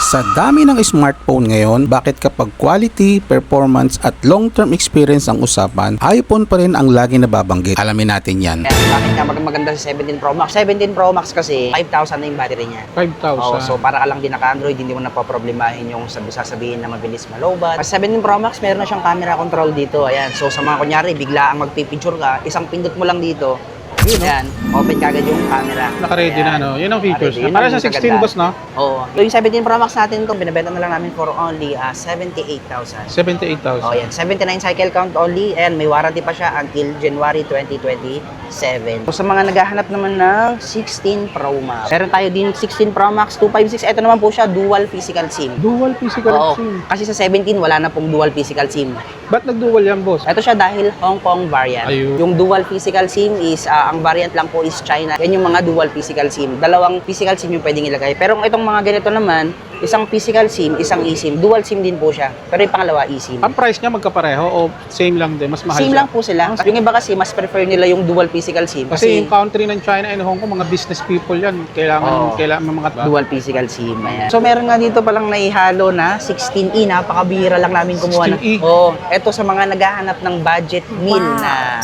Sa dami ng smartphone ngayon, bakit kapag quality, performance at long-term experience ang usapan, iPhone pa rin ang lagi nababanggit? Alamin natin yan. Bakit nga maganda sa 17 Pro Max? 17 Pro Max kasi 5,000 na yung battery niya. 5,000? Oh, so para ka lang din naka-Android, hindi mo napaproblemahin yung sasabihin na mabilis malobat. Sa 17 Pro Max, meron na siyang camera control dito. Ayan. So sa mga kunyari, bigla ang magpipicture ka, isang pindot mo lang dito, yan, open kagad yung camera. Naka-ready na, no? Yun ang features. Yun Para ang sa 16 kaganda. boss, no? Oo. Yung 17 Pro Max natin ito, binibenta na lang namin for only 78,000. 78,000. Oh, yan. 79 cycle count only. And may warranty pa siya until January 2027. So, sa mga naghahanap naman ng 16 Pro Max. Meron tayo din 16 Pro Max 256. Ito naman po siya, dual physical SIM. Dual physical Oo. SIM. Kasi sa 17, wala na pong dual physical SIM. Ba't nag-dual yan, boss? Ito siya dahil Hong Kong variant. Ayun. Yung dual physical SIM is, ang variant lang po is China. Yan yung mga dual physical SIM. Dalawang physical SIM yung pwedeng ilagay. Pero itong mga ganito naman, isang physical SIM, isang eSIM. Dual SIM din po siya. Pero yung pangalawa, eSIM. Ang price niya magkapareho o same lang din? Mas mahal Same siya? lang po sila. Yung iba kasi, mas prefer nila yung dual physical SIM. Kasi yung country ng China and Hong Kong, mga business people yan. Kailangan mga dual physical SIM. Ayan. So, meron nga dito palang naihalo na 16E. Napakabihira lang namin kumuha 16E? Oo. Ito sa mga naghahanap ng budget meal na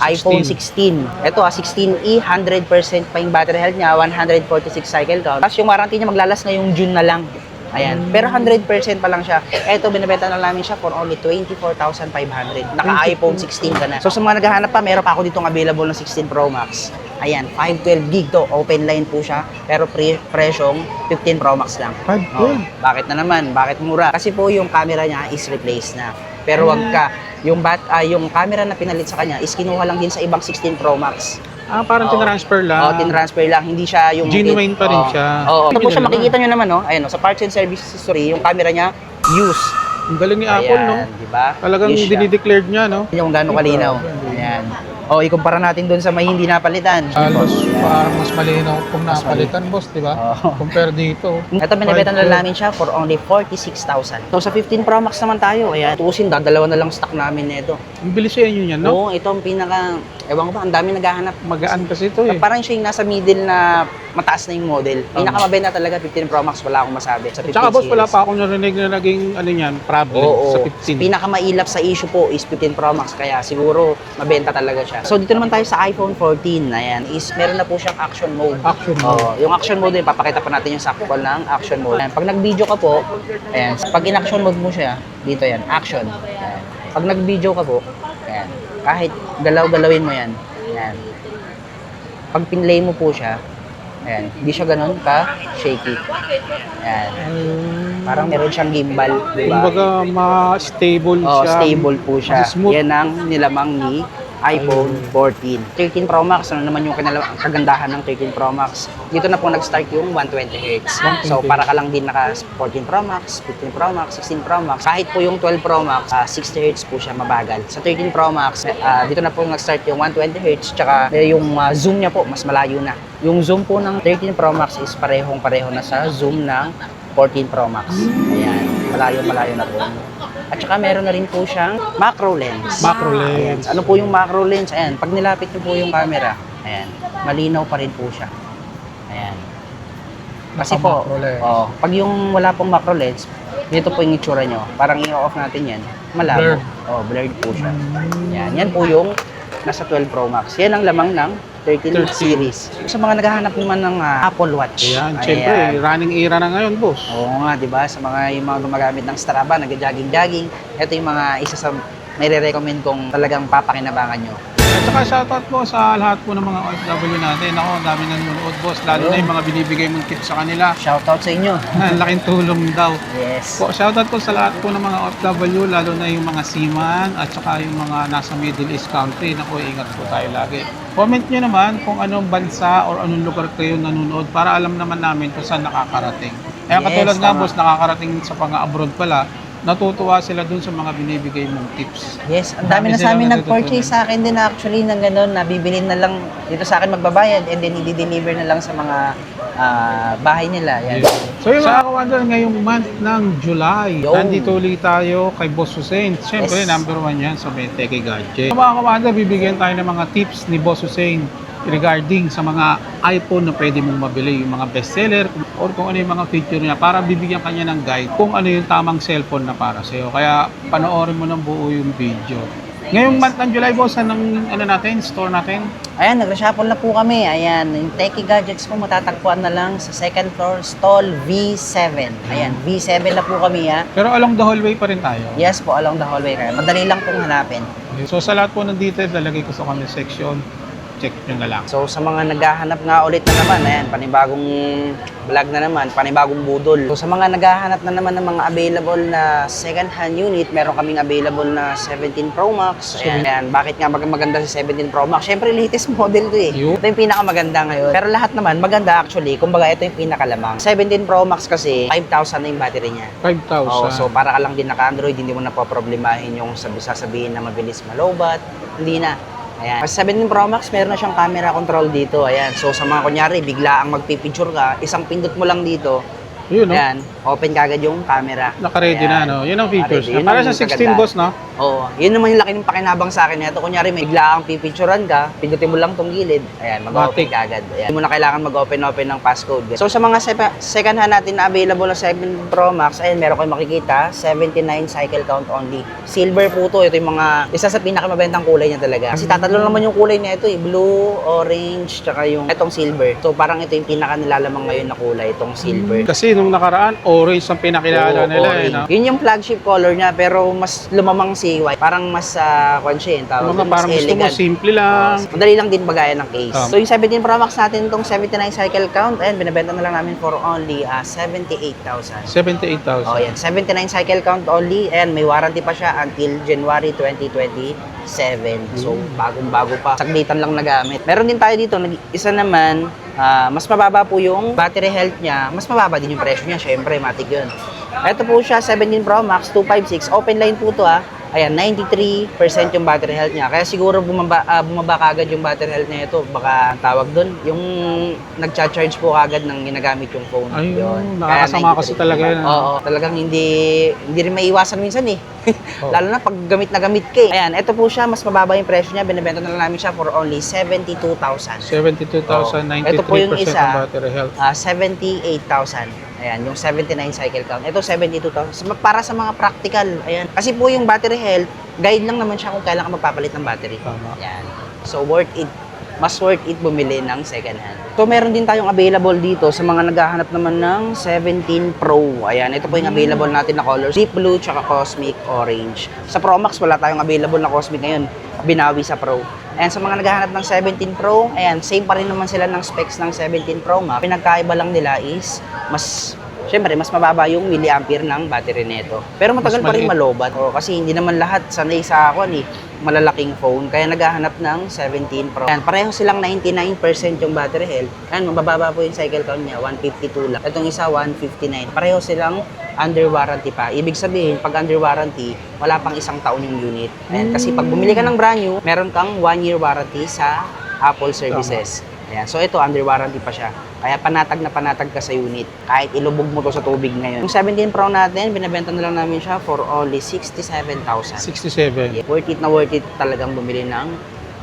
iPhone 16. Ito 16E, 100% pa yung battery health niya, 146 cycle count. Tapos yung warranty niya maglalas ngayong June na lang. Ayan. Pero 100% pa lang siya. Ito, binibenta na namin siya for only 24,500. Naka-iPhone 16 ka na. So, sa mga naghahanap pa, meron pa ako ditong available na 16 Pro Max. Ayan, 512 gig to. Open line po siya. Pero presyong 15 Pro Max lang. 512? Oh, bakit na naman? Bakit mura? Kasi po yung camera niya is replaced na. Pero wag ka. Yung camera na pinalit sa kanya is kinuha lang din sa ibang 16 Pro Max. Parang tinransfer lang. Tinransfer lang. Hindi siya yung... Genuine pa rin siya. Ito po siya, makikita nyo naman, no? Ayan, sa parts and service history, yung camera niya, use. Ang galing ni Apple, no? Diba? Talagang dinideclared niya, no? Yung gano'ng kalinaw. Ayan. Ikumpara natin doon sa may hindi napalitan. Halos parang mas malinaw kung napalitan, boss, di ba? Compare dito. Ito, binibenta na namin siya for only 46,000. So, sa 15 Pro Max naman tayo. Ayan, tuusin, dalawa na lang stock namin nito. Ang bilis sa inyo yan, no? Oo, ito ang pinaka... Ewan ko ba, ang dami naghahanap. Magaan kasi ito, eh. Parang siya yung nasa middle na mataas na yung model. Pinakamabenta talaga, 15 Pro Max, wala akong masabi. Sa 15 Tsaka, boss, wala series. pa akong narinig na naging, problem sa 15. Pinakamailap sa issue po is 15 Pro Max, kaya siguro mabenta talaga siya. So, dito naman tayo sa iPhone 14. Ayan, is meron na po siyang action mode. Action mode. Yung action mode, papakita pa natin yung sakto ng action mode. Ayan, pag nag-video ka po, ayan, pag in-action mode mo siya, dito yan, action. Ayan. Pag nag-video ka po, ayan, kahit galaw-galawin mo yan, ayan. Pag pinlay mo po siya, ayan, hindi siya ganun ka-shaky. Ayan. Parang meron siyang gimbal, di ba? Kumbaga, ma-stable siya. Stable po siya. Smooth. Yan ang nilamang ni iPhone 14. 13 Pro Max, ano naman yung kagandahan ng 13 Pro Max? Dito na po nag-start yung 120Hz. So, para ka lang din naka 14 Pro Max, 15 Pro Max, 16 Pro Max. Kahit po yung 12 Pro Max, 60Hz po siya mabagal. Sa 13 Pro Max, dito na po nag-start yung 120Hz, tsaka yung zoom niya po, mas malayo na. Yung zoom po ng 13 Pro Max is parehong-pareho na sa zoom ng 14 Pro Max. Ayan, malayo-malayo na po. At saka meron na rin po siyang macro lens. Macro lens. Ano po yung macro lens? Ayan, pag nilapit niyo po yung camera, ayan, malinaw pa rin po siya. Ayan. Kasi po, pag yung wala pong macro lens, dito po yung itsura nyo. Parang i-off natin yan, malabo. Blurred po siya. Ayan, yan po yung nasa 12 Pro Max. Yan ang lamang ng 13 series. Sa mga naghahanap naman ng Apple Watch. Ayan, syempre, running era na ngayon, boss. Oo nga, di ba? Sa yung mga gumagamit ng Strava, nag-jogging-jogging, ito yung mga isa sa may recommend kong talagang papakinabangan nyo. At saka shoutout po sa lahat po ng mga OFW natin. Ako, dami nanonood, boss. Lalo na yung mga binibigay mong tips sa kanila. Shoutout sa inyo. Laking tulong daw. Yes. Po, shoutout po sa lahat po ng mga OFW, lalo na yung mga seaman at saka yung mga nasa Middle East country. Naku, ingat po tayo lagi. Comment nyo naman kung anong bansa or anong lugar kayo nanonood para alam naman namin kung saan nakakarating. Kaya katulad nga, boss, nakakarating sa pang-abroad pala, natutuwa sila dun sa mga binibigay mong tips. Yes, ang dami na sa amin nag-purchase sa akin din actually ng gano'n, nabibilin na lang dito sa akin magbabayad and then i-deliver na lang sa mga bahay nila. Yan. So yung mga kawander, ngayong month ng July, nandito ulit tayo kay Boss Hussein. Siyempre, number 1 yan sa Tech Gadget. So mga kawander, bibigyan tayo ng mga tips ni Boss Hussein regarding sa mga iPhone na pwede mong mabili, yung mga bestseller or kung ano yung mga feature niya para bibigyan kanya ng guide kung ano yung tamang cellphone na para sa'yo. Kaya panoorin mo ng buo yung video. Ngayong month ng July, boss, anong store natin? Ayan, nag-reshuffle na po kami. Ayan, yung Techie Gadgets po matatagpuan na lang sa second floor, stall V7. Ayan, V7 na po kami ha. Pero along the hallway pa rin tayo. Yes po, along the hallway kayo. Madali lang pong hanapin. So sa lahat po ng details, lalagay ko sa comment section. Check nyo na lang. So sa mga naghahanap nga ulit na naman, ayan, panibagong vlog na naman, panibagong budol. So sa mga naghahanap na naman ng mga available na second hand unit, meron kaming available na 17 Pro Max. Ayan, bakit nga maganda si 17 Pro Max? Syempre latest model to eh. Ito yung pinakamaganda ngayon. Pero lahat naman maganda actually, kumbaga ito yung pinakalamang. 17 Pro Max kasi 5,000 na yung battery niya. 5,000. Oh, so para ka lang din naka-Android, hindi mo na poproblemahin yung sasabihin na mabilis malobat. Hindi na. Ayan. Sa 17 Pro Max, meron na siyang camera control dito. Ayan. So, sa mga kunyari, bigla ang magpipicture ka, isang pindot mo lang dito. Yun, no? Ayan. Open kagad yung camera. Naka-ready na, no? Yun ang features. Naka-ready. Yun Para ang sa 16, kaganda. boss, no? Oo. Yun naman yung laki ng pakinabang sa akin. Ito, kunyari, may bigla kang pipicturean ka, pindutin mo lang tong gilid. Ayan, mag-open Matik. kagad. Ayan. Hindi mo na kailangan mag-open ng passcode. So, sa mga second hand natin na available na 7 Pro Max, ayan, meron kayong makikita, 79 cycle count only. Silver po to. Ito yung mga, isa sa pinakamabentang kulay niya talaga. Kasi tatalo naman yung kulay niya ito eh. Blue, orange, tsaka yung itong silver. So, parang ito yung pinaka nilalamang ngayon na kulay, itong silver. Kasi nung nakaraan, orange ang pinakilala Oo, nila, eh, orange. no? Yun yung flagship color niya, pero mas lumamang si white. Parang mas, tawag Mga doon, parang mas gusto mo, elegant. simple lang. Madali lang din bagayan ng case. Tama. So yung 17 Pro Max natin, itong 79 cycle count, ayan, binibenta na lang namin for only 78,000. 78,000. Oh, yan. 79 cycle count only, and may warranty pa siya until January 2027. So, bagong-bago pa. Saglitan lang nagamit. Meron din tayo dito, isa naman, mas mababa po yung battery health niya, mas mababa din yung presyo niya, syempre, matik yun. Ito po siya, 17 Pro Max, 256, open line po to Ayan, 93% yung battery health niya. Kaya siguro bumaba kagad yung battery health niya ito. Baka tawag doon, yung nagcha-charge po kagad ng ginagamit yung phone. Ay, Yun. nakakasama Kaya kasi talaga yun. Oo, talagang hindi rin maiiwasan minsan eh. Oh. Lalo na pag gamit na gamit ka eh. Ayan, ito po siya, mas mababa yung presyo niya. Binibenta na lang namin siya for only 72,000. 72,000, Ito po yung 93% isa. ang battery health. 78,000. Ayan, yung 79 cycle count. Ito, 72,000. Para sa mga practical. Ayan. Kasi po yung battery health, guide lang naman siya kung kailan ka magpapalit ng battery. Tama. Ayan. So, worth it. Mas worth it bumili ng second hand. So, meron din tayong available dito sa mga naghahanap naman ng 17 Pro. Ayan, ito po yung available natin na colors. Deep Blue tsaka Cosmic Orange. Sa Pro Max, wala tayong available na Cosmic ngayon. Binawi sa Pro. Ayan, sa mga naghahanap ng 17 Pro, ayan, same pa rin naman sila ng specs ng 17 Pro Max. Pinagkaiba lang nila is, syempre, mas mababa yung milliampere ng battery nito. Pero matagal Mas pa rin maliit. malobat. Kasi hindi naman lahat sanay sa malalaking phone. Kaya naghahanap ng 17 Pro. Ayan, pareho silang 99% yung battery health. Ayan, mababa po yung cycle count niya, 152 lang. Itong isa, 159. Pareho silang under warranty pa. Ibig sabihin, pag under warranty, wala pang isang taon yung unit. Ayan, kasi pag bumili ka ng brand new, meron kang 1-year warranty sa Apple services. Ayan, so ito, under warranty pa siya. Kaya panatag na panatag ka sa unit. Kahit ilubog mo to sa tubig ngayon. Yung 17 Pro natin, binibenta na lang namin siya for only 67,000. 67. Yeah, worth it na worth it talagang bumili ng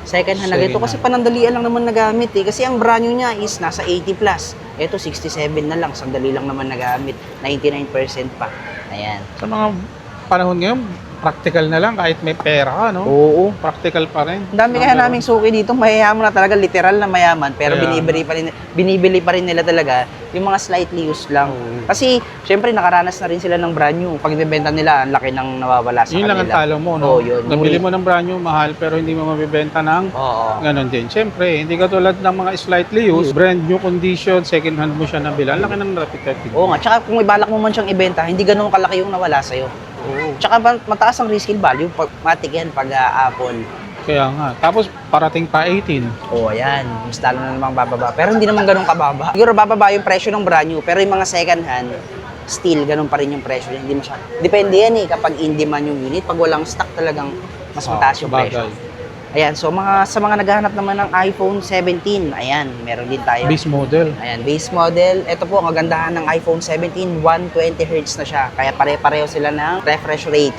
second hand na Second ganito. Kasi hand. panandalian lang naman nagamit eh. Kasi ang brand new niya is nasa 80 plus. Ito 67 na lang. Sandali lang naman nagamit. 99% pa. Ayan. Sa mga panahon ngayon, practical na lang kahit may pera ka, no? Oo. Practical pa rin. Ang dami kaya naming suki dito, mayayaman na talaga, literal na mayaman, pero Kaya binibili pa rin nila talaga yung mga slightly used lang. Oo. Kasi, syempre, nakaranas na rin sila ng brand new. Pag ibebenta nila, ang laki ng nawawala sa Yun lang ang kanila. talo mo, no? Oo, yun. Nabili mo ng brand new, mahal, pero hindi mo mabibenta ng Oo. ganon din. Siyempre, hindi ka tulad ng mga slightly used, brand new condition, second hand mo siya nabila. Ang laki ng rapid. Oo nga, tsaka kung ibalak mo man siyang ibenta, hindi ganun kalaki yung nawala sa'yo. Oo. Tsaka mataas ang resale value, matik yan pag Apple. Kaya nga. Tapos, parating pa 18. Oo, ayan. Mas lalo na namang bababa. Pero hindi naman ganun kababa. Siguro bababa yung presyo ng brand new, pero yung mga second hand, still, ganun pa rin yung presyo. Hindi mo siya. Depende yan eh, kapag in demand yung unit. Pag walang stock talagang mas mataas yung presyo. Bagay. Ayan, so sa mga naghahanap naman ng iPhone 17, ayan, meron din tayo. Base model. Ayan, base model. Ito po, ang kagandahan ng iPhone 17, 120Hz na siya. Kaya pare-pareho sila ng refresh rate.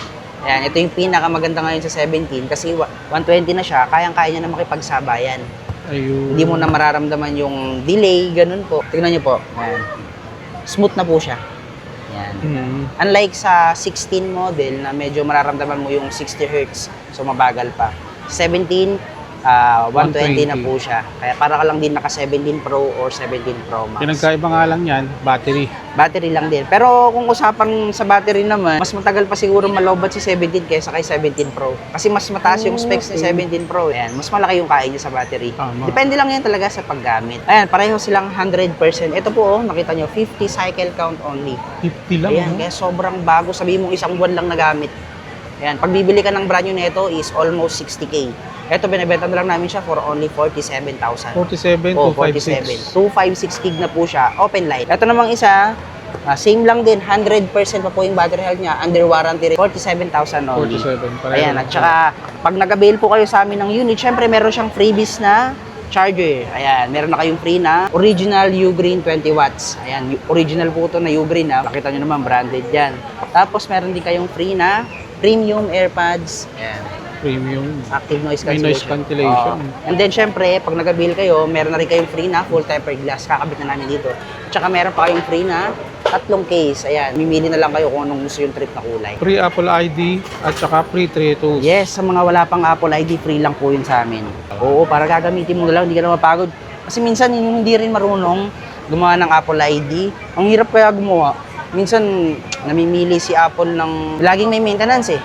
Ayan, ito yung pinakamaganda ngayon sa 17 kasi 120 na siya, kayang-kaya niya na makipagsabayan. Ayun. Hindi mo na mararamdaman yung delay, ganun po. Tingnan niyo po. Ayan. Smooth na po siya. Yan. Unlike sa 16 model na medyo mararamdaman mo yung 60 Hz, so mabagal pa. 17, 120 na po siya. Kaya para ka lang din naka 17 Pro or 17 Pro Max. Pinagkaiba nga lang yan, battery. Battery lang din. Pero kung usapan sa battery naman, mas matagal pa siguro malobat si 17 kaysa kay 17 Pro. Kasi mas mataas yung specs ni 17 Pro. Ayan, mas malaki yung kaya niya sa battery. Tama. Depende lang yan talaga sa paggamit. Ayan, pareho silang 100%. Ito po, nakita nyo, 50 cycle count only. 50 lang. Ayan, no? kaya sobrang bago. Sabihin mo isang buwan lang nagamit. Ayan, pag bibili ka ng brand new nito is almost 60K. Ito, binibenta na lang namin siya for only 47,000. 47, Oh, 256. 256 gig na po siya, open light. Ito namang isa, same lang din, 100% pa po yung battery health niya, under warranty rin, 47,000 only. 47, pareho. Ayan, at saka, pag nag-avail po kayo sa amin ng unit, syempre meron siyang freebies na charger. Ayan, meron na kayong free na original Ugreen 20 watts. Ayan, original po ito na Ugreen na. Nakita nyo naman, branded yan. Tapos, meron din kayong free na premium AirPods. Ayan. Premium. Active noise May cancellation. noise cancellation. Oo. And then, syempre, pag nag-avail kayo, meron na rin kayong free na full tempered glass. Kakabit na namin dito. Tsaka meron pa kayong free na 3 case. Ayan, mimili na lang kayo kung anong gusto yung trip na kulay. Free Apple ID at saka free 3 tools. Yes, sa mga wala pang Apple ID, free lang po yun sa amin. Oo, para gagamitin mo na lang, hindi ka na mapagod. Kasi minsan, yung hindi rin marunong gumawa ng Apple ID, ang hirap kaya gumawa. Minsan, namimili si Apple ng laging may maintenance eh.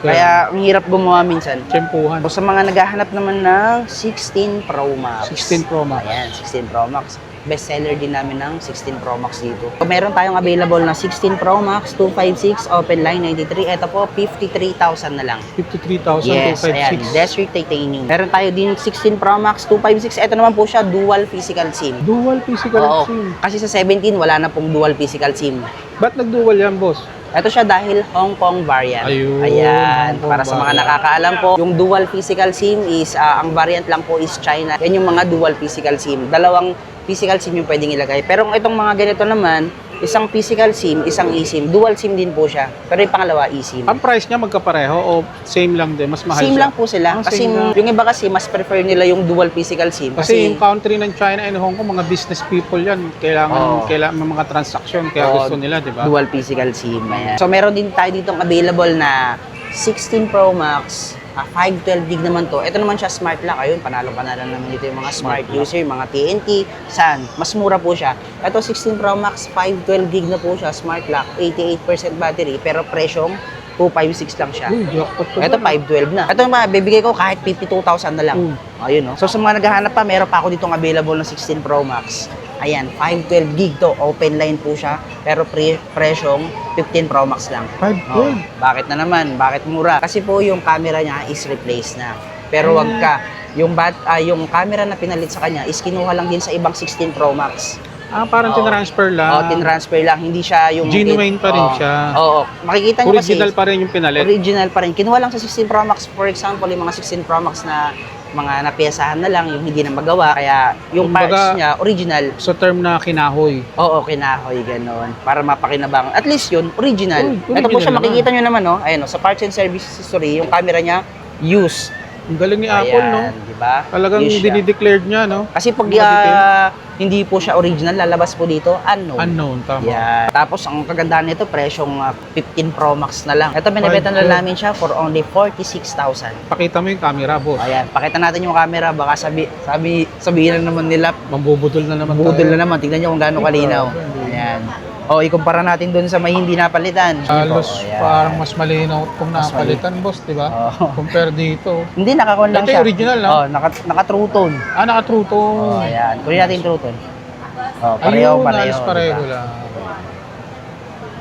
Kaya ang hirap gumawa minsan. Tsempuhan. So, sa mga naghahanap naman ng 16 Pro Max. 16 Pro Max. Ayan, 16 Pro Max. Best seller din namin ng 16 Pro Max dito. So, meron tayong available na 16 Pro Max, 256, open line 93. Ito po, 53,000 na lang. 53,000, Yes, ayan, 256. Desert Titanium. Meron tayo din 16 Pro Max, 256. Ito naman po siya, dual physical SIM. Dual physical Oo, SIM. kasi sa 17, wala na pong dual physical SIM. Ba't nag-dual yan, boss? Ito siya dahil Hong Kong variant. Ayun, Ayan, Hong Kong para sa mga variant. nakakaalam po, yung dual physical SIM is, ang variant lang po is China. Yan yung mga dual physical SIM. Dalawang physical SIM yung pwedeng ilagay. Pero kung itong mga ganito naman, isang physical SIM, isang eSIM. Dual SIM din po siya. Pero yung pangalawa, eSIM. Ang price niya magkapareho o same lang din? Mas mahal SIM siya? lang po sila. Ah, Kasi same lang. yung iba kasi, mas prefer nila yung dual physical SIM. Kasi yung country ng China and Hong Kong, mga business people yan. Kailangan may mga transaction, kaya Oo, gusto nila, di ba? dual physical SIM. Ayan. So, meron din tayo ditong available na 16 Pro Max, 512 gig naman to. Ito naman siya smart lock. Ayun, panalo-panalo naman dito yung mga smart Smart lock. user, yung mga TNT, Sun. Mas mura po siya. Ito 16 Pro Max, 512 gig na po siya, smart lock, 88% battery, pero presyong 256 lang siya. Uy, jackpot to. Ito 512 na. Ito bibigay ko kahit 52,000 na lang. Ayun, no. So sa mga naghahanap pa, meron pa ako ditong available na 16 Pro Max. Ayan, 512 gig to. Open line po siya. Pero presyong 15 Pro Max lang. 512? Bakit na naman? Bakit mura? Kasi po yung camera niya is replaced na. Pero wag ka. Yung camera na pinalit sa kanya is kinuha lang din sa ibang 16 Pro Max. Parang Oo. tinransfer lang. Tinransfer lang. Hindi siya yung... Genuine pa rin Oo. siya. Oo. Makikita nyo kasi... Original pa rin yung pinalit. Original pa rin. Kinuha lang sa 16 Pro Max, for example, yung mga 16 Pro Max na mga napiyasahan na lang, yung hindi na magawa. Kaya yung Kumbaga, parts niya, original. Sa term na kinahoy. Oo, kinahoy, gano'n. Para mapakinabangan. At least yun, original. Uy, Ito po original siya, naman. makikita nyo naman, no? Ayan, no? Sa parts and service history, yung camera niya, use. Ang galing ni Apple, no? Di ba? Talagang Use siya. dinideclared niya, no? Kasi pag Mga detail. hindi po siya original, lalabas po dito, unknown. Unknown, tama. Yan. Tapos, ang kagandahan nito, presyong 15 Pro Max na lang. Ito, binibenta na 512. namin siya for only 46,000. Pakita mo yung camera, boss. Ayan, pakita natin yung camera. Baka sabihin na naman nila, Mambubudol na naman budol tayo. na naman. Tignan nyo kung gaano Ay, kalinaw. grabe. Ayan. O, ikumpara natin dun sa may hindi napalitan. Halos Ayan. parang mas malinaw kung Mas napalitan, boss, di ba? Oo. Compare dito. Hindi, naka-con lang Ito siya. yung original, no? Oh, naka-true tone. Naka-true to. Oh, ayan. Kunin natin yung true tone. Oh, pareho, Ayun, pareho. halos pareho diba? lang.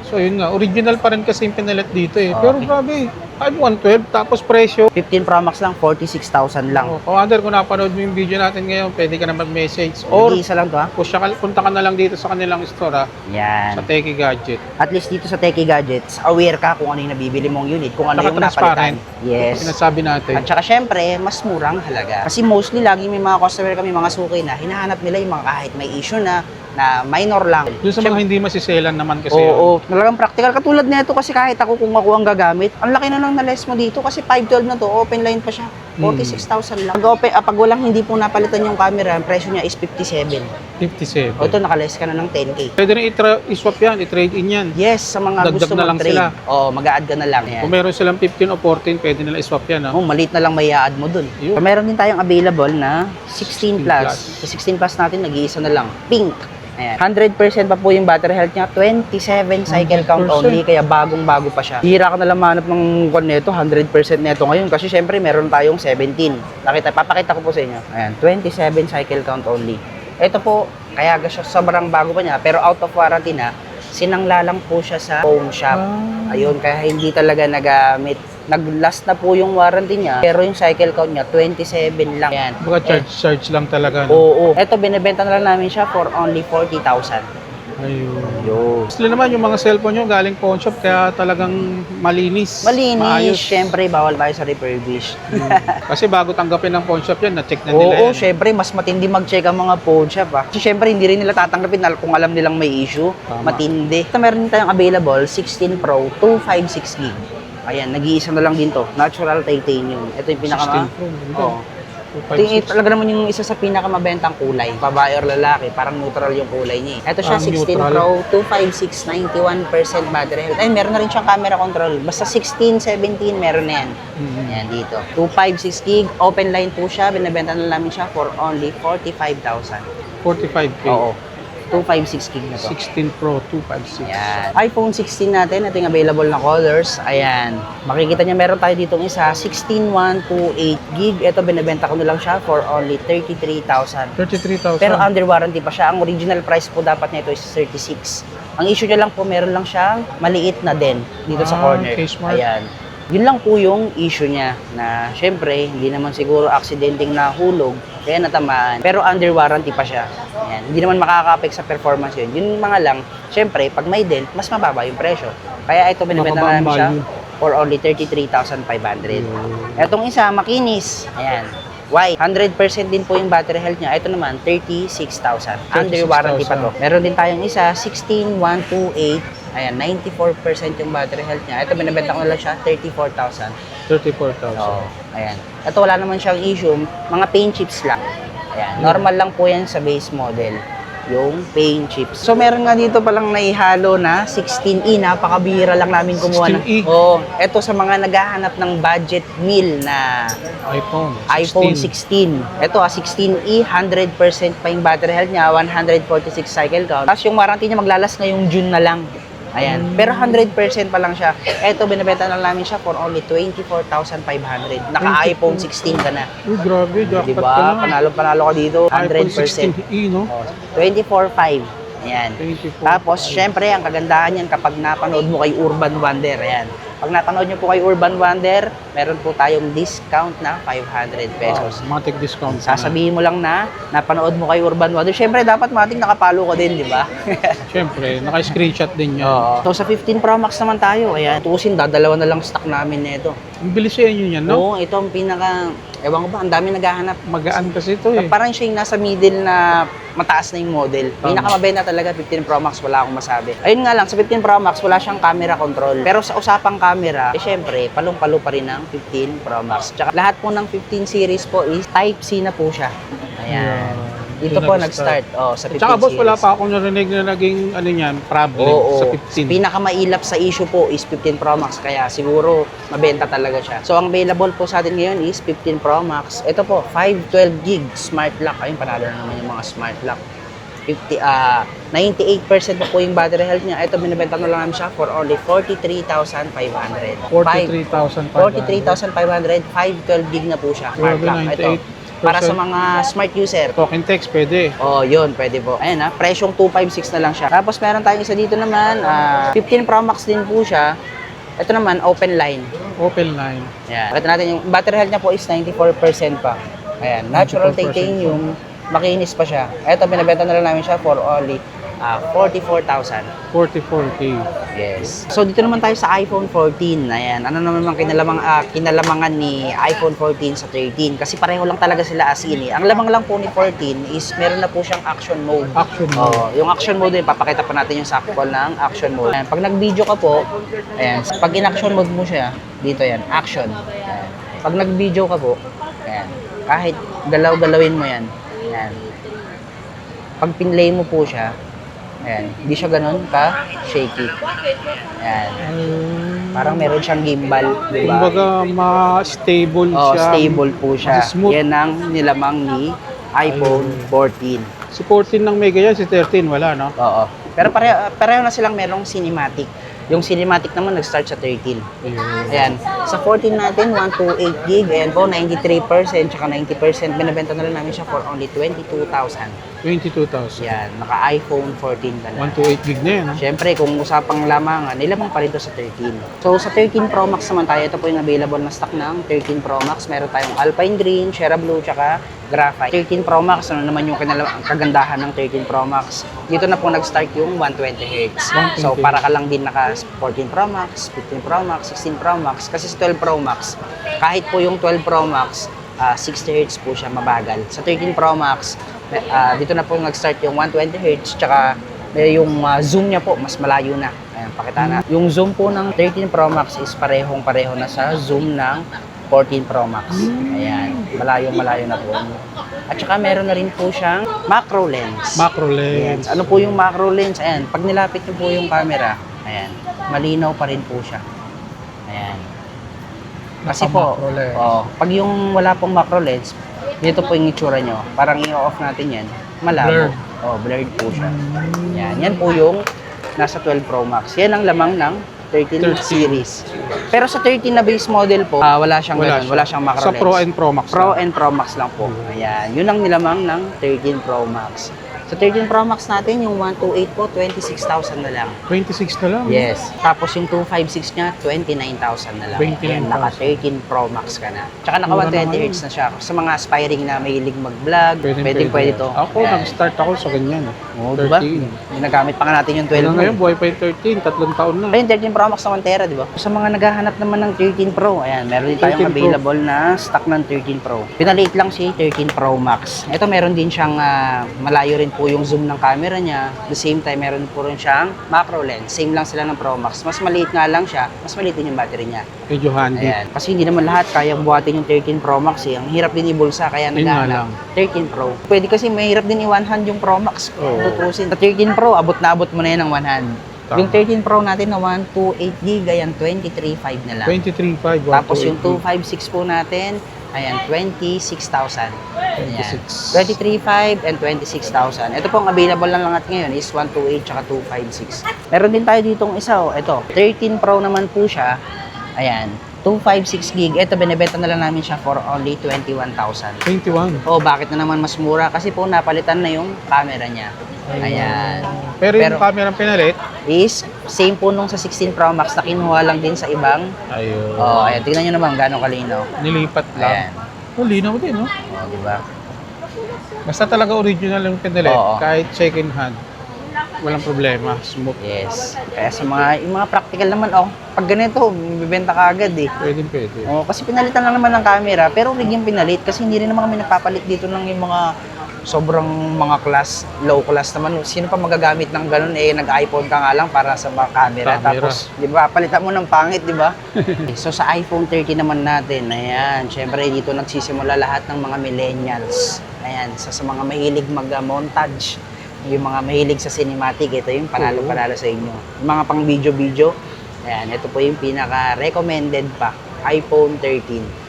So yun nga, original pa rin kasi yung pinalit dito eh. Pero Okay. grabe, 112 tapos presyo. 15 Pro Max lang, 46,000 lang. Commander, kung napanood mo yung video natin ngayon, pwede ka na mag-message. Or Or, isa lang to, ha? punta ka na lang dito sa kanilang store, sa Yan. Techie Gadget. At least dito sa Techie Gadgets, aware ka kung ano yung nabibili mong unit, kung ano yung Naka-transparent. napalitan. Yes. Sinasabi natin. At saka syempre, mas murang halaga. Kasi mostly, lagi may mga customer kami, mga suki na, hinahanap nila yung mga kahit may issue na minor lang. Doon sa mga hindi masiselan naman kasi Oo, talagang practical. Katulad nito kasi kahit ako kung ako ang gagamit, ang laki na lang na less mo dito kasi 512 na to, open line pa siya. 46,000 lang. Pag walang hindi po napalitan yung camera, ang presyo niya is 57. 57. O ito, nakaless ka na ng 10K. Pwede rin i-swap yan, i-trade in yan. Yes, sa mga Dagdag gusto na lang mag-trade. sila. O, mag-a-add ka na lang. Yan. Kung meron silang 15 o 14, pwede nila i-swap yan. Oh, maliit na lang may i-add mo dun. Yun. So, meron din tayong available na 16 plus. plus. Sa 16 plus natin, nag-iisa na lang. Pink. Ayan. 100% pa po yung battery health niya. 27 cycle count 100%. only. Kaya bagong-bago pa siya. Hira ka na lang manap ng kwan nito. 100% neto ngayon. Kasi syempre, meron tayong 17. Papakita ko po sa inyo. Ayan. 27 cycle count only. Ito po, kaya sobrang bago pa niya. Pero out of warranty na. Sinangla lang po siya sa phone shop. Ayun, kaya hindi talaga nagamit. Nag-last na po yung warranty niya, pero yung cycle count niya, 27 lang. Yan. Baka charge lang talaga. No? Oo. Ito, binibenta na lang namin siya for only 40,000. Ayun. Yun. Sila naman yung mga cellphone nyo galing pawn shop, kaya talagang malinis. Malinis. Maayos. Siyempre, bawal tayo sa refurbish. Kasi bago tanggapin ng pawn shop yan, na-check na nila Oo, yan. syempre, mas matindi mag-check ang mga phone shop. Kasi syempre, hindi rin nila tatanggapin kung alam nilang may issue. Tama. Matindi. Ito, meron din tayong available, 16 Pro, 256 gig. Ayan, nag-iisa na lang din to. Natural titanium. Ito yung 16 Pro, ganda. Oo. Ito yung talaga naman yung isa sa pinakamabentang kulay. Babae or lalaki, parang neutral yung kulay niya. Ito siya, 16 neutral. Pro, 256, 91% battery health. Ay, meron na rin siyang camera control. Basta 16, 17, meron na yan. Ayan, dito. 256 gig, open line po siya. Binibenta na namin siya for only 45,000. 45K. Oo. 256 gig na to. 16 Pro, 256. Ayan. iPhone 16 natin, ito yung available na colors. Ayan. Makikita niya meron tayo ditong isa, 16,128 gig. Ito, binibenta ko na lang siya for only 33,000. 33,000. Pero under warranty pa siya. Ang original price po dapat nito is 36. Ang issue niya lang po, meron lang siyang maliit na den dito sa corner. case mark. Ayan. Yun lang po yung issue niya na syempre, hindi naman siguro aksidenteng nahulog, kaya natamaan. Pero under warranty pa siya. Ayan. Hindi naman makaka-affect sa performance yun. Yun mga lang, syempre, pag may dent, mas mababa yung presyo. Kaya ito, binibenta Mababa ang namin siya value. for only 33,500. Etong isa, makinis. Ayan. Why? 100% din po yung battery health niya. Ito naman, 36,000. Under warranty pa to. Meron din tayong isa, 16,128. Ayan, 94% yung battery health niya. Ito, binibenta ko na lang siya, 34,000. 34,000. Oo, ayan. Ito, wala naman siyang issue. Mga paint chips lang. Ayan, normal lang po yan sa base model. Yung paint chips. So, meron nga dito palang naihalo na 16E. Napakabihira lang namin kumuha 16E? Oo. Ito sa mga naghahanap ng budget meal na iPhone 16. Ito 16E, 100% pa yung battery health niya, 146 cycle count. Tapos yung warranty niya maglalas ngayong June na lang. Ayan. Pero 100% pa lang siya. Ito, binibenta na namin siya for only 24,500. Naka-iPhone 16 ka na. Uy, grabe. Jackpot Diba? ka na. Panalo ka dito. 100%. iPhone 16e, no? Oh, 24,500. Ayan. 24,500. Tapos, syempre, ang kagandahan yan kapag napanood mo kay Urban Wonder. Ayan. Pag napanood nyo po kay Urban Wonder, meron po tayong discount na 500 pesos. Matic discount. na. Sasabihin mo lang na napanood mo kay Urban Wonder. Syempre, dapat mating nakapalo ka din, di ba? Siyempre, naka-screenshot din yan. Oo. So, sa 15 Pro Max naman tayo. Ayan, tuusin, dadalawa na lang stock namin nito. Ang bilis sa inyo yan, no? Oo, ito ang pinaka... Ewan ko ba, ang dami naghahanap. Magaan kasi ito eh. Parang siya yung nasa middle na mataas na yung model. Pinakamabenta talaga, 15 Pro Max, wala akong masabi. Ayun nga lang, sa 15 Pro Max, wala siyang camera control. Pero sa usapang camera, syempre, palong-palo pa rin ng 15 Pro Max. Tsaka lahat po ng 15 series po is Type-C na po siya. Ayan. Dito po nag-start. Oh, sa 15 Tsaka boss, series. wala pa akong narinig na naging ano niyan, problem Oo, sa 15. Pinakamailap sa issue po is 15 Pro Max, kaya siguro mabenta talaga siya. So, ang available po sa atin ngayon is 15 Pro Max. Ito po, 512 gig smart lock. Ayun, panalo na naman yung mga smart lock. 98% po yung battery health niya. Ito, binibenta na lang namin siya for only 43,500. 43,500. 43,500, 512 gig na po siya. Smart Grabe, lock. Ito, para sa mga smart user. Talk and text, pwede. Oh, yun, pwede po. Ayan ha, presyong 256 na lang siya. Tapos meron tayong isa dito naman, 15 Pro Max din po siya. Ito naman, open line. Open line. Ayan. Pakita natin yung battery health niya po is 94% pa. Ayan, natural 94% titanium, makinis pa siya. Ito, binibenta na lang namin siya for only 44,000. 44K. Yes. So, dito naman tayo sa iPhone 14. Ayan. Ano naman ang kinalamangan ni iPhone 14 sa 13? Kasi pareho lang talaga sila as in eh. Ang lamang lang po ni 14 is meron na po siyang action mode. Action mode. Oh, yung action mode din, papakita pa natin yung sample ng action mode. Ayan. Pag nag-video ka po, ayan. Pag in-action mode mo siya, dito yan, action. Ayan. Pag nag-video ka po, Kahit galaw-galawin mo yan. Ayan. Pag pinlay mo po siya, ayan, hindi siya ganun ka-shaky. Ayan. Parang meron siyang gimbal, di ba? Kumbaga, ma-stable Oh, siya. stable po siya. Mas smooth. Yan ang nilamang ni iPhone 14. Si 14 ng Mega yan, si 13 wala, no? Oo. Pero pareho na silang merong cinematic. Yung cinematic naman nag-start sa 13. Ayan. Sa 14 natin, 128 gig. Ayan po, 93%, tsaka 90%. Binabenta na lang namin siya for only 22,000. 22,000. Yan. Naka-iPhone 14 ka na. 128 gig na yan, ha? Siyempre, kung usapang lamangan, nilamang pa rin to sa 13. So, sa 13 Pro Max naman tayo, ito po yung available na stock ng 13 Pro Max. Meron tayong Alpine Green, Sierra Blue, tsaka Graphite. 13 Pro Max, ano naman yung kagandahan ng 13 Pro Max? Dito na po nag-start yung 120 Hz. So, para ka lang din naka 14 Pro Max, 15 Pro Max, 16 Pro Max. Kasi sa 12 Pro Max, kahit po yung 12 Pro Max, 60 Hz po siya mabagal. Sa 13 Pro Max, dito na po nag-start yung 120 Hz, tsaka yung zoom niya po, mas malayo na. Ayan, pakita na. Yung zoom po ng 13 Pro Max is parehong-pareho na sa zoom ng 14 Pro Max. Ayan, malayo-malayo na po. At saka meron na rin po siyang macro lens. Macro lens. Ano po yung macro lens? Ayan, pag nilapit niyo po yung camera, ayan, malinaw pa rin po siya. Ayan. Kasi po, Naka-macro lens. pag yung wala pong macro lens, dito po yung itsura nyo. Parang i-off natin yan, malabo. Blurred. Blurred po siya. Yan po yung nasa 12 Pro Max. Yan ang lamang ng 13 series. Pero sa 13 na base model po, wala siyang ganun, wala siyang macro Sa lens. Pro and Pro Max. Pro and Pro Max lang po. Ayan, yun ang nilamang ng 13 Pro Max. Sa 13 Pro Max natin, yung 128 po, 26,000 na lang. 26 na lang. Yes. Tapos yung 256 niya, 29,000 na lang. 29,000. Ayan, naka 13 Pro Max ka na. Tsaka naka Mura 120 naman Hz na siya. Sa mga aspiring na mahilig mag-vlog, pwede to. Ako, Ayan. nag-start ako sa ganyan. Oo, diba? 13. Ginagamit pa nga natin yung 12 Hanggang Pro. ngayon, buhay pa yung 13. 3 taon na. Ayun, 13 Pro Max na 1 tera, di ba? Sa mga naghahanap naman ng 13 Pro, ayan, meron din tayong 13 Pro. available na stock ng 13 Pro. Pinaliit lang si 13 Pro Max. Ito meron din siyang malayo rin po yung zoom ng camera niya. The same time, meron po rin siyang macro lens. Same lang sila ng Pro Max. Mas maliit nga lang siya, mas maliit din yung battery niya. Medyo handy. Ayan. Kasi hindi naman lahat kayang buhatin yung 13 Pro Max eh. Ang hirap din ibulsa, kaya Yun nga naghahanap. lang. 13 Pro. Pwede kasi mahirap din i-one hand yung Pro Max. Oo. Tutusin. Sa 13 Pro, abot na abot mo na yan ng one hand. Tama. Yung 13 Pro natin na 128 gig, ayan, 23.5 na lang. 23.5. Tapos yung 288. 256 po natin, ayan, 26,000. Ayan. 26. 23.5 and 26,000. Ito pong available lang at ngayon is 128 tsaka 256. Meron din tayo ditong isa, ito. 13 Pro naman po siya. Ayan. 256 gig. Ito, binibenta na lang namin siya for only 21,000. 21. Oh, bakit na naman mas mura? Kasi po napalitan na yung camera niya. Ayan. Pero yung camera pinalit, Is same po nung sa 16 Pro Max na kinuha lang din sa ibang. ayun. Oh, ayan. Tingnan nyo naman gano'ng kalinaw. Nilipat Ayan. lang. Oh, linaw din, no? Oh, di ba? Basta talaga original yung pinalit. Oo. Kahit second hand. Walang problema. Smooth. Yes. Kaya sa yung mga practical naman, pag ganito, bibenta ka agad eh. Pwede. Oh, kasi pinalitan lang naman ng camera, pero rig yung pinalit kasi hindi rin naman kami nagpapalit dito ng yung mga sobrang mga low class naman. Sino pa magagamit ng ganun nag-iPhone ka nga lang para sa mga camera. Tapos, di ba, palitan mo ng pangit, di ba? So sa iPhone 13 naman natin, ayan, syempre dito nagsisimula lahat ng mga millennials. Ayan, sa mga mahilig mag-montage, yung mga mahilig sa cinematic, ito yung panalo-panalo sa inyo. Yung mga pang video-video, ayan, ito po yung pinaka-recommended pa, iPhone 13.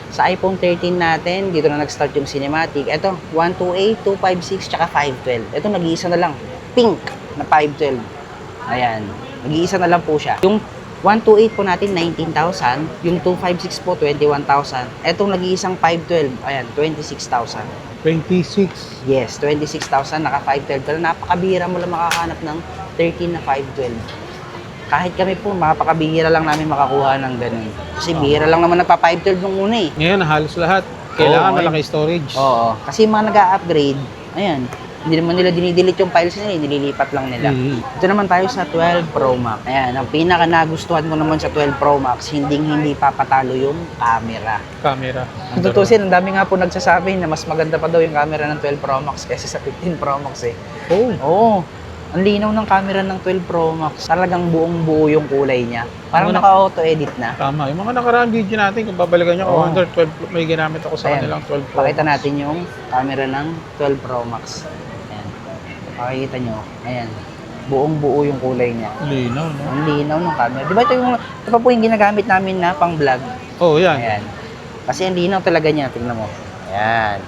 Sa iPhone 13 natin, dito na nag-start yung cinematic. Ito, 128, 256, tsaka 512. Ito, nag-iisa na lang. Pink na 512. Ayan, nag-iisa na lang po siya. Yung 128 po natin, 19,000. Yung 256 po, 21,000. Ito, nag-iisang 512. Ayan, 26,000. 26. Yes, 26,000, naka 512. Pero napakabihira mo lang makakahanap ng 13 na 512. Kahit kami po, mapakabihira lang namin makakuha ng ganun. Kasi bihira lang naman nagpa-512 nung una eh. Ngayon, halos lahat. Kailangan Oo, malaki storage. Oo. Kasi yung mga nag-a-upgrade, ayan, hindi naman nila dinidelete yung files nila, nililipat lang nila. Ito naman tayo sa 12 Pro Max. Ayan, ang pinaka nagustuhan ko naman sa 12 Pro Max, hindi papatalo yung camera. Camera. Kung tutusin, ang dami nga po nagsasabi na mas maganda pa daw yung camera ng 12 Pro Max kaysa sa 15 Pro Max eh. Oh. Oo. Ang linaw ng camera ng 12 Pro Max. Talagang buong-buo yung kulay niya. Parang Ano na- naka-auto-edit na. Tama. Yung mga nakaraang video natin, kung babalikan nyo, Oo. 12, may ginamit ako sa Ayan. kanilang 12 Pro. Pakita Max. natin yung camera ng 12 Pro Max. Ayan. Makikita nyo. Ayan. Buong-buo yung kulay niya. Linaw, no? Ang linaw ng camera. Di ba ito pa po yung ginagamit namin na pang vlog? Oh, yan. Ayan. Kasi ang linaw talaga niya. Tingnan mo. Ayan.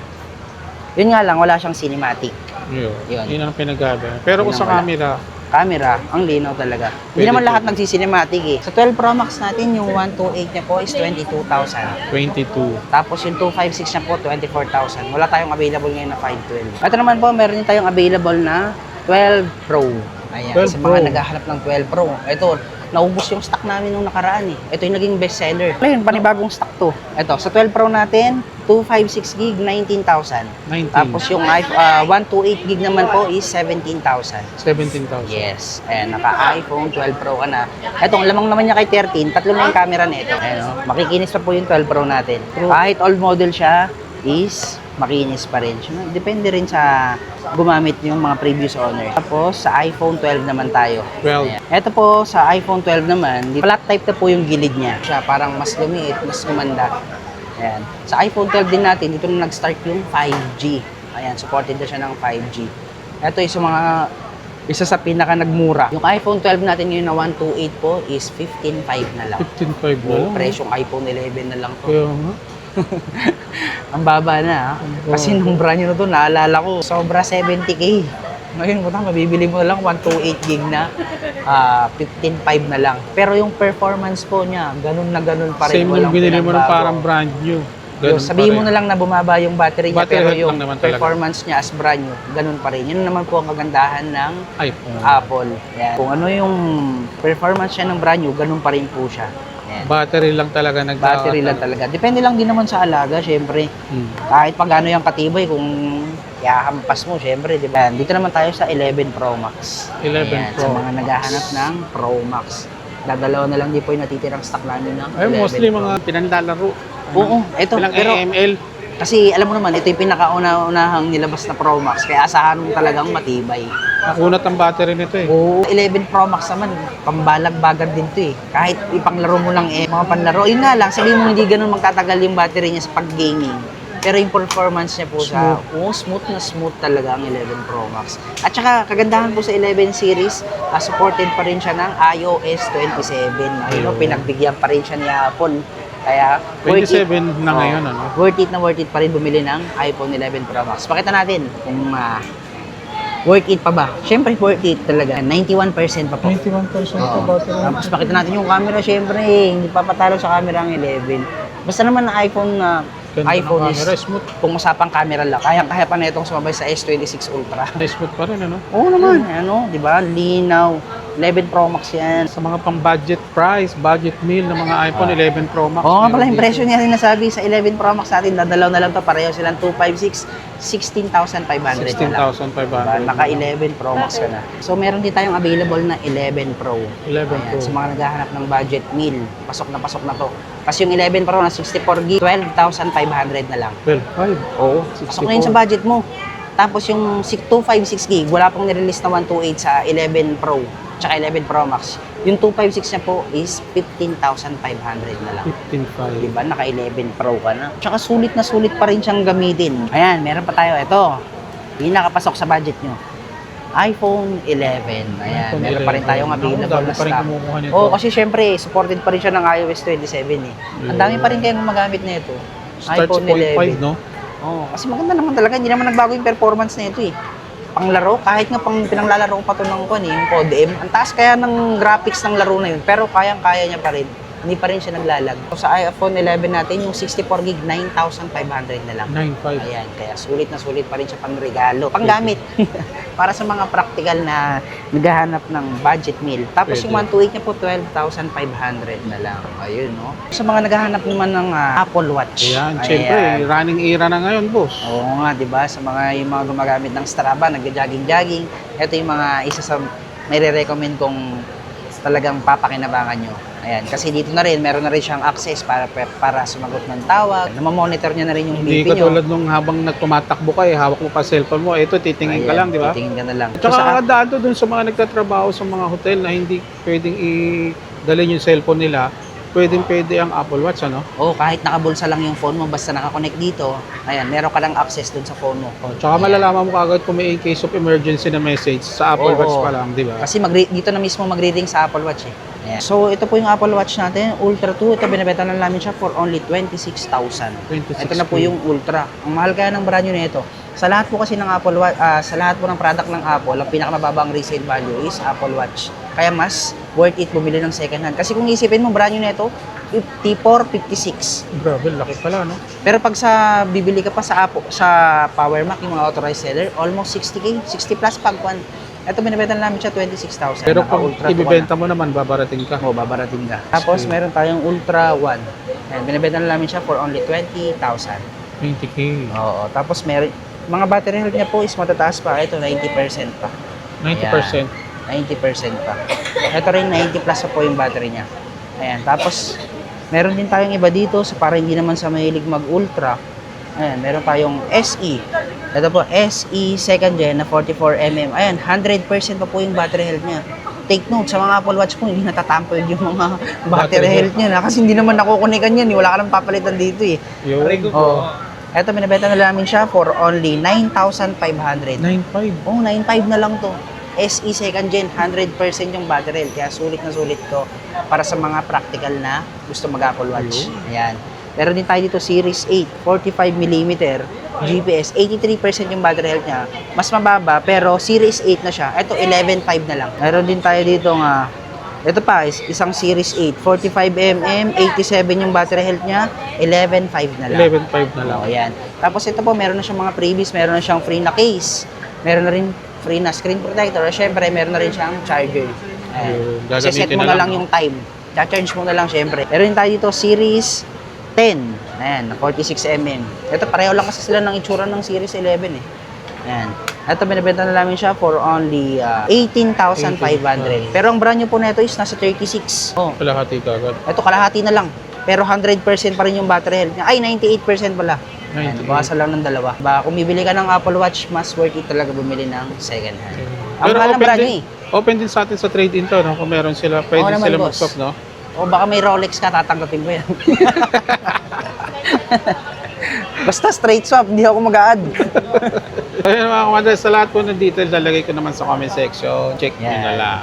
Yun nga lang, wala siyang cinematic. Yun. Yun. Yun ang pinagabi. Pero kung Yun sa ang wala. camera, Ang linaw talaga. Pwede Hindi naman po. lahat nagsi-cinematic eh. Sa 12 Pro Max natin, yung 128 niya po is 22,000. 22. Tapos yung 256 niya po, 24,000. Wala tayong available ngayon na 512. Ito naman po, meron din tayong available na 12 Pro. Ayan, 12 sa mga Pro. naghahanap ng 12 Pro. Ito, naubos yung stock namin nung nakaraan eh. Ito yung naging bestseller. Ayun, panibagong stock to. Ito, sa 12 Pro natin, 256 gig, 19,000. 19. Tapos yung 128 gig naman po is 17,000. 17,000. Yes. Ayan, naka-iPhone 12 Pro ka na. Etong lamang naman niya kay 13, tatlo na yung camera nito. Ayan, oh. Makikinis pa po yung 12 Pro natin. Kahit old model siya, is makinis pa rin. Depende rin sa gumamit yung mga previous owner. Tapos, sa iPhone 12 naman tayo. 12. Ayan. Ito po, sa iPhone 12 naman, flat type na po yung gilid niya. Siya parang mas lumiit, mas kumanda. Ayan. Sa iPhone 12 din natin, dito na nag-start yung 5G. Ayan, supported na siya ng 5G. Ito yung sa mga isa sa pinaka nagmura. Yung iPhone 12 natin ngayon na 128 po is 15.5 na lang. 15.5 na lang. Presyong iPhone 11 na lang to. Kaya nga. Ang baba na, ha? Kasi nung brand new na to, naalala ko, sobra 70K. Ngayon, kung mabibili mo lang 128 gig na, 15.5 na lang. Pero yung performance po niya, ganun na ganun pa rin. Same yung binili mo ng parang brand new. Ganun Sabihin mo pa rin. na lang na bumaba yung battery niya, Battery pero health yung lang naman talaga. performance niya as brand new, ganun pa rin. Yun naman po ang kagandahan ng iPhone. Apple. Yan. Kung ano yung performance niya ng brand new, ganun pa rin po siya. Yan. Battery lang talaga Battery lang talaga. Depende lang din naman sa alaga, syempre. Kahit pag ano yung katibay, kung iahampas mo, syempre, di ba? Yan. Dito naman tayo sa 11 Pro Max. 11 Ayan, Pro. sa mga naghahanap ng Pro Max. Dadalawa na lang din po yung natitirang stock namin ng 11 Ay, mostly Pro. mga pinanlalaro. Oo, ito. Ilang Pero, AML. kasi alam mo naman, ito yung pinakauna-unahang nilabas na Pro Max. Kaya asahan mo talagang matibay. Nakunat ang battery nito eh. Oo, 11 Pro Max naman, pambalag-bagan din to eh. Kahit ipanglaro mo lang mga panlaro, yun nga lang, sabihin mo hindi ganun magtatagal yung battery niya sa pag-gaming. Pero yung performance niya po smooth na smooth talaga ang 11 Pro Max. At saka, kagandahan po sa 11 series, supported pa rin siya ng iOS 27. Ayun, pinagbigyan pa rin siya ni Apple. Kaya, 27 na ngayon, ano? worth it pa rin bumili ng iPhone 11 Pro Max. Pakita natin kung worth it pa ba. Siyempre, worth it talaga. 91% pa po. 21% Oo. Tapos pakita natin yung camera, syempre, hindi pa patalo sa camera ang 11. Basta naman na iPhone na Ganda ng iPhone is camera, smooth. kung usapang camera lang. Kaya pa na itong sumabay sa S26 Ultra. Smooth pa rin, ano? Oo naman. Ano, di ba? Linaw. 11 Pro Max yan. Sa mga pang-budget price, budget meal ng mga iPhone 11 Pro Max. Oo nga pala, meron yung dito. presyo niya rin nasabi sa 11 Pro Max natin, dadalaw na lang to pareho silang 256, 16,500 na lang. 16,500. Naka 11 Pro Max ka na. So meron din tayong available na 11 Pro. 11 Ayan, Pro. sa mga naghahanap ng budget meal, pasok na to. Kasi yung 11 Pro na 64 gig, 12,500 na lang. 12.5. Oo, pasok na yun sa budget mo. Tapos yung 256 gig, wala pong nirelease na 128 sa 11 Pro, tsaka 11 Pro Max. Yung 256 niya po is 15,500 na lang. 15.5. Diba? Naka 11 Pro ka na. Tsaka sulit na sulit pa rin siyang gamitin. Ayan, meron pa tayo. Ito, yung nakapasok sa budget nyo. iPhone 11. Ayan, iPhone meron pa rin 11. tayong available Dami na pa rin stock. kumukuha nito. Oo, kasi syempre, supported pa rin siya ng iOS 27 eh. Ang dami pa rin kayong gumagamit na ito. Start iPhone sa 0.5, 11. no? Oo, kasi maganda naman talaga. Hindi naman nagbago yung performance na ito eh. Panglaro, kahit nga pinanglalaro ko pa ito ng yung Codem, ang taas kaya ng graphics ng laro na yun, pero kayang-kaya niya pa rin. Hindi pa rin siya naglalag. So, sa iPhone 11 natin, yung 64 gig, 9,500 na lang. 9.5. Ayan, kaya sulit na sulit pa rin siya pang regalo. Panggamit. Para sa mga practical na naghahanap ng budget meal. Tapos Pwede. yung 128 niya po, 12,500 na lang. Ayun, no? Sa mga naghahanap naman ng Apple Watch. Ayan, syempre, running era na ngayon, boss. Oo nga, 'di ba? Sa yung mga gumagamit ng Strava, nagja-jogging-jogging, ito yung mga isa sa may recommend kong talagang papakinabangan nyo. Ayan, kasi dito na rin, meron na rin siyang access para sumagot ng tawag. Namamonitor niya na rin yung Hindi BP nyo. katulad nung habang nagtumatakbo ka hawak mo pa cellphone mo, ito titingin ka Ayan, lang, di ba? titingin ka na lang. Tsaka daan to dun sa mga nagtatrabaho sa mga hotel na hindi pwedeng i-dalhin yung cellphone nila, pwede ang Apple Watch, ano? kahit nakabulsa lang yung phone mo, basta nakakonect dito, ayan, meron ka lang access dun sa phone mo. Tsaka malalaman mo kagad kung may in case of emergency na message sa Apple Watch pa lang, di ba? Kasi dito na mismo magre-ring sa Apple Watch eh. Ayan. So, ito po yung Apple Watch natin, Ultra 2. Ito, binibenta na namin siya for only 26,000. 26K. Ito na po yung Ultra. Ang mahal kaya ng brand new nito. Sa lahat po kasi ng Apple Watch, sa lahat po ng product ng Apple, ang pinakamababang resale value is Apple Watch. Kaya mas worth it bumili ng second hand. Kasi kung isipin mo, brand new nito, 54, 56. Grabe, laki pala, no? Pero pag bibili ka pa sa Power Mac, yung mga authorized seller, almost 60K, 60 plus pag one. Ito binibenta na namin siya 26,000. Pero kung Naka-Ultra 2 ibibenta mo naman, babarating ka. babarating ka. Tapos meron tayong Ultra 1. Ayan, binibenta na namin siya for only 20,000. 20K. Oo. Tapos meron, mga battery health niya po is matataas pa. Ito, 90% pa. 90%. 90% pa. Ito rin, 90 plus pa po yung battery niya. Ayan. Tapos, meron din tayong iba dito so para hindi naman sa mahilig mag-Ultra. Ayan, meron tayong SE. Ito po, SE second gen na 44mm. Ayan, 100% pa po yung battery health niya. Take note, sa mga Apple Watch po, hindi natatampered yung mga battery health niya. Kasi hindi naman nakukunikan yan. Wala ka nang papalitan dito eh. Yun. Oh. Ito, binibenta na namin siya for only 9,500. 9.5. Oh, 9,500 na lang to. SE second gen, 100% yung battery health. Kaya sulit na sulit to para sa mga practical na gusto mag-Apple Watch. Ayan. Meron din tayo dito Series 8, 45mm GPS, 83% yung battery health niya. Mas mababa, pero Series 8 na siya. Ito, 11.5 na lang. Meron din tayo dito nga, ito pa, isang Series 8, 45mm, 87 yung battery health niya, 11.5 na lang. 11.5 na lang. Oh, yan. Tapos ito po, meron na siyang mga freebies, meron na siyang free na case, meron na rin free na screen protector, at syempre, meron na rin siyang charger. Ayan. Gagamitin Set mo na na lang, lang yung time. Cha-charge mo na lang syempre. Meron din tayo dito, Series 10. Ayan, 46mm. Ito, pareho lang kasi sila ng itsura ng Series 11 eh. Ayan. Ito, binibenta na namin siya for only 18,500. Pero ang brand new po nito is nasa 36. Oh. Kalahati ka agad. Ito, kalahati na lang. Pero 100% pa rin yung battery health niya. Ay, 98% pala. Ayan, 98. bawasan lang ng dalawa. Kung bibili ka ng Apple Watch, mas worth it talaga bumili ng second hand. Ang Pero mahal ng brand new eh. open din sa atin sa trade-in to, no? Kung meron sila, pwede Oo naman, sila boss. mag-swap, no? O baka may Rolex ka, tatanggapin ko yan. Basta straight swap, hindi ako mag-a-add. Ayun mga commander, sa lahat po ng details, lalagay ko naman sa comment section. Check nyo Yan. na lang.